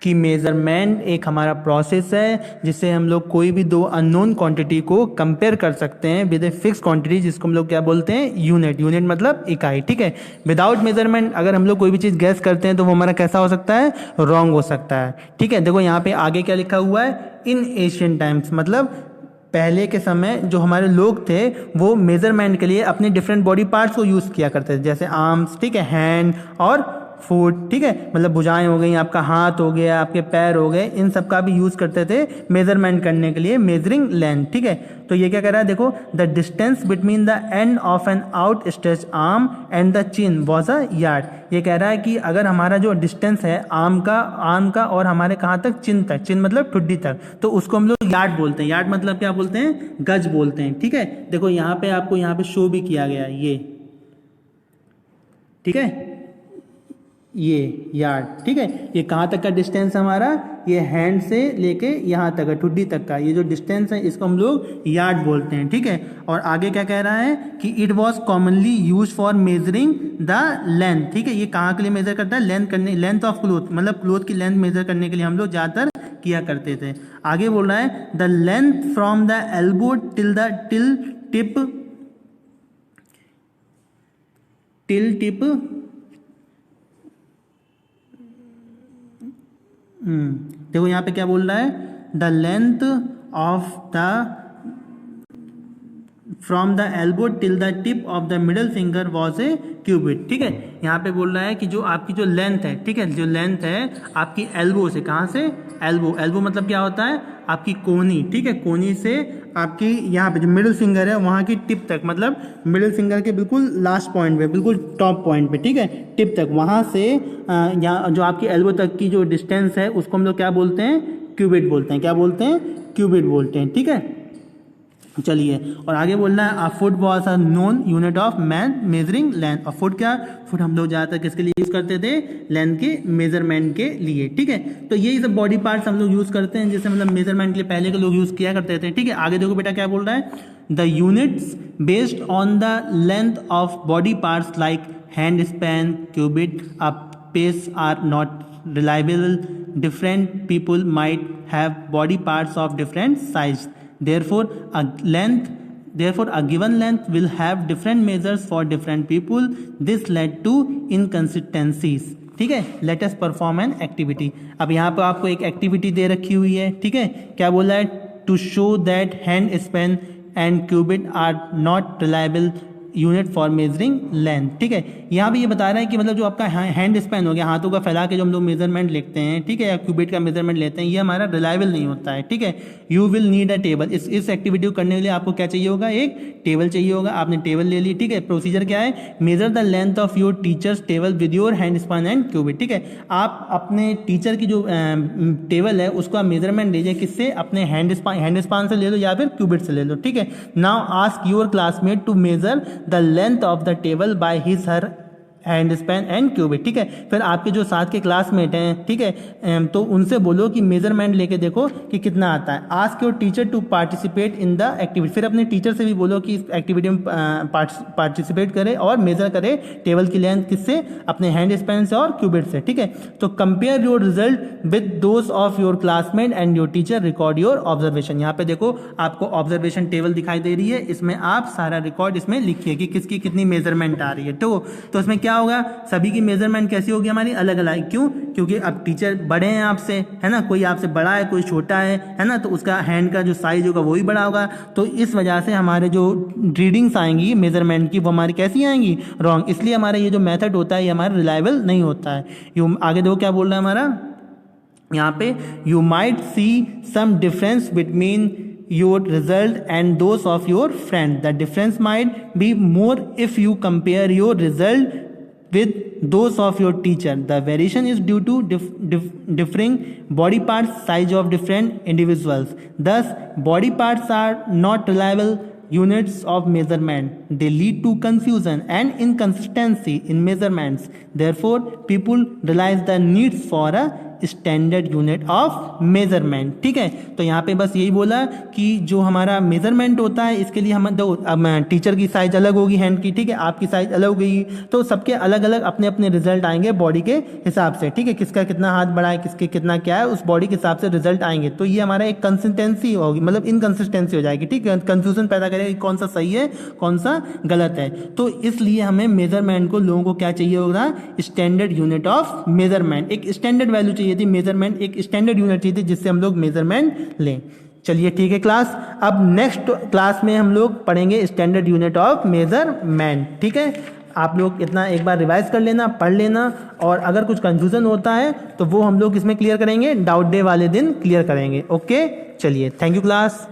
कि मेज़रमेंट एक हमारा प्रोसेस है जिससे हम लोग कोई भी दो अननोन क्वांटिटी को कंपेयर कर सकते हैं विद ए फिक्स क्वांटिटी, जिसको हम लोग क्या बोलते हैं, यूनिट। यूनिट मतलब इकाई, ठीक है। विदाउट मेजरमेंट अगर हम लोग कोई भी चीज़ गैस करते हैं तो वो हमारा कैसा हो सकता है, रॉन्ग हो सकता है, ठीक है। देखो यहाँ पे आगे क्या लिखा हुआ है, इन एशियन टाइम्स, मतलब पहले के समय जो हमारे लोग थे वो मेजरमेंट के लिए अपने डिफरेंट बॉडी पार्ट्स को यूज़ किया करते थे, जैसे आर्म्स, ठीक है, हैंड और फुट, ठीक है, मतलब भुजाएं हो गई, आपका हाथ हो गया, आपके पैर हो गए, इन सब का भी यूज़ करते थे मेजरमेंट करने के लिए, मेजरिंग लेंथ, ठीक है। तो ये क्या कह रहा है, देखो, the distance between the end of an out stretch arm and the chin was a yard. ये कह रहा है कि अगर हमारा जो डिस्टेंस है आर्म का और हमारे कहाँ तक, चिन तक, चिन मतलब ठुड्डी तक, तो उसको हम लोग यार्ड बोलते हैं। यार्ड मतलब क्या बोलते हैं, गज बोलते हैं, ठीक है। देखो यहाँ पे आपको यहाँ पे शो भी किया गया है ये, ठीक है, ये यार्ड, ठीक है। ये कहाँ तक का डिस्टेंस हमारा, ये हैंड से लेके यहाँ तक है, ठुड्डी तक का ये जो डिस्टेंस है इसको हम लोग यार्ड बोलते हैं, ठीक है। और आगे क्या कह रहा है कि it was commonly use for measuring the length, ठीक है। ये कहाँ के लिए मेजर करता है, लेंथ करने, लेंथ ऑफ क्लोथ, मतलब क्लोथ की लेंथ मेजर करने के लिए हम लोग ज़्यादातर किया करते थे। आगे बोल रहा है the length from the elbow till tip देखो यहाँ पे क्या बोल रहा है, the length of the from the elbow till the tip of the middle finger was a cubit, ठीक है। यहाँ पे बोल रहा है कि जो आपकी जो लेंथ है, ठीक है, जो लेंथ है आपकी एल्बो से, कहाँ से, एल्बो मतलब क्या होता है, आपकी कोहनी, ठीक है, कोहनी से आपकी यहाँ पे जो मिडिल फिंगर है वहाँ की टिप तक, मतलब मिडिल फिंगर के बिल्कुल लास्ट पॉइंट पे, बिल्कुल टॉप पॉइंट पे, ठीक है, टिप तक, वहाँ से यहाँ जो आपकी एल्बो तक की जो डिस्टेंस है उसको हम लोग क्या बोलते हैं, क्यूबिट बोलते हैं। क्या बोलते हैं, क्यूबिट बोलते हैं, ठीक है। चलिए, और आगे बोलना है, foot was a known unit of man measuring length. और फुट क्या, फुट हम लोग ज़्यादातर किसके लिए यूज़ करते थे, लेंथ के मेजरमेंट के लिए, ठीक है। तो यही सब बॉडी पार्ट्स हम लोग यूज़ करते हैं जिससे मतलब मेजरमेंट के लिए पहले के लोग यूज़ किया करते थे, ठीक है। आगे देखो बेटा क्या बोल रहा है, the units based on the length of body parts like hand span, cubit, a pace are not reliable. Different people might have body parts of different size. Therefore, a given length will have different measures for different people. This led to inconsistencies. ठीक है, let us perform an activity. अब यहाँ पर आपको एक activity दे रखी हुई है, ठीक है। क्या बोला है, to show that hand span and cubit are not reliable unit for measuring length, ठीक है। यहाँ भी ये बता रहा है कि मतलब जो आपका हैंड स्पैन हो गया, हाथों का फैला के जो हम लोग मेजरमेंट लेते हैं, ठीक है, या क्यूबिट का मेजरमेंट लेते हैं, ये हमारा रिलायबल नहीं होता है, ठीक है। You will need a table. इस एक्टिविटी को करने के लिए आपको क्या चाहिए होगा, एक टेबल चाहिए होगा। आपने टेबल ले ली, ठीक है। प्रोसीजर क्या है, measure the length of your teacher's table with your hand span and cubit, ठीक है। आप अपने टीचर की जो टेबल है उसको आप मेजरमेंट लीजिए, किससे, अपने हैंड स्पैन से ले लो या फिर क्यूबिट से ले लो, ठीक है। Now ask your classmate to measure the length of the table by his her hand span and cubit, ठीक है। फिर आपके जो साथ के क्लासमेट हैं, ठीक है, तो उनसे बोलो कि मेजरमेंट लेके देखो कि कितना आता है। Ask your teacher to participate in the activity. फिर अपने टीचर से भी बोलो कि इस एक्टिविटी में पार्टिसिपेट करे और मेजर करे टेबल की लेंथ, किससे, अपने हैंड स्पैन से और क्यूबिट से, ठीक है। तो compare your result with those of your classmate and your teacher, record your observation. यहाँ पे देखो आपको ऑब्जर्वेशन टेबल दिखाई दे रही है, इसमें आप सारा रिकॉर्ड इसमें लिखिए कि किसकी कितनी मेजरमेंट आ रही है। तो इसमें क्या होगा, सभी की मेजरमेंट कैसी होगी, हमारी अलग अलग। क्यों, क्योंकि अब टीचर बड़े हैं आपसे, है ना, कोई आपसे बड़ा है, कोई छोटा है ना, तो उसका हैंड का जो साइज होगा वही बड़ा होगा। तो इस वजह से हमारे जो रीडिंग्स आएंगी मेजरमेंट की वो हमारी कैसी आएंगी, रॉन्ग। इसलिए हमारा ये जो मेथड होता है ये हमारा रिलायबल नहीं होता है। आगे देखो क्या बोल रहा है हमारा यहाँ पे, you might see some difference between your result and those of your friend. The difference might be more if you compare your result with those of your teacher. The variation is due to differing body parts size of different individuals. Thus, body parts are not reliable units of measurement. They lead to confusion and inconsistency in measurements. Therefore, people realize the needs for a standard unit of measurement. ठीक है, तो यहाँ पे बस यही बोला कि जो हमारा मेजरमेंट होता है इसके लिए हम टीचर की साइज अलग होगी हैंड की, ठीक है, आपकी साइज अलग होगी, तो सबके अलग अलग अपने अपने रिजल्ट आएंगे बॉडी के हिसाब से। ठीक है, किसका कितना हाथ बड़ा है, किसके कितना क्या है, उस बॉडी के हिसाब से रिजल्ट आएंगे। तो ये हमारा एक कंसिस्टेंसी होगी, मतलब इनकंसिस्टेंसी हो जाएगी। ठीक है, कंफ्यूजन पैदा करेगा कि कौन सा सही है कौन सा गलत है। तो इसलिए हमें मेजरमेंट को लोगों को क्या चाहिए होगा, स्टैंडर्ड यूनिट ऑफ मेजरमेंट, एक स्टैंडर्ड वैल्यू चाहिए थी, मेजरमेंट एक स्टैंडर्ड यूनिट चाहिए थी जिससे हम लोग मेजरमेंट लें। चलिए ठीक है क्लास, अब नेक्स्ट क्लास में हम लोग पढ़ेंगे स्टैंडर्ड यूनिट ऑफ मेजरमेंट। ठीक है, आप लोग इतना एक बार रिवाइज कर लेना, पढ़ लेना, और अगर कुछ कंफ्यूजन होता है तो वो हम लोग इसमें क्लियर करेंगे, डाउट डे वाले दिन क्लियर करेंगे। ओके, चलिए, थैंक यू क्लास।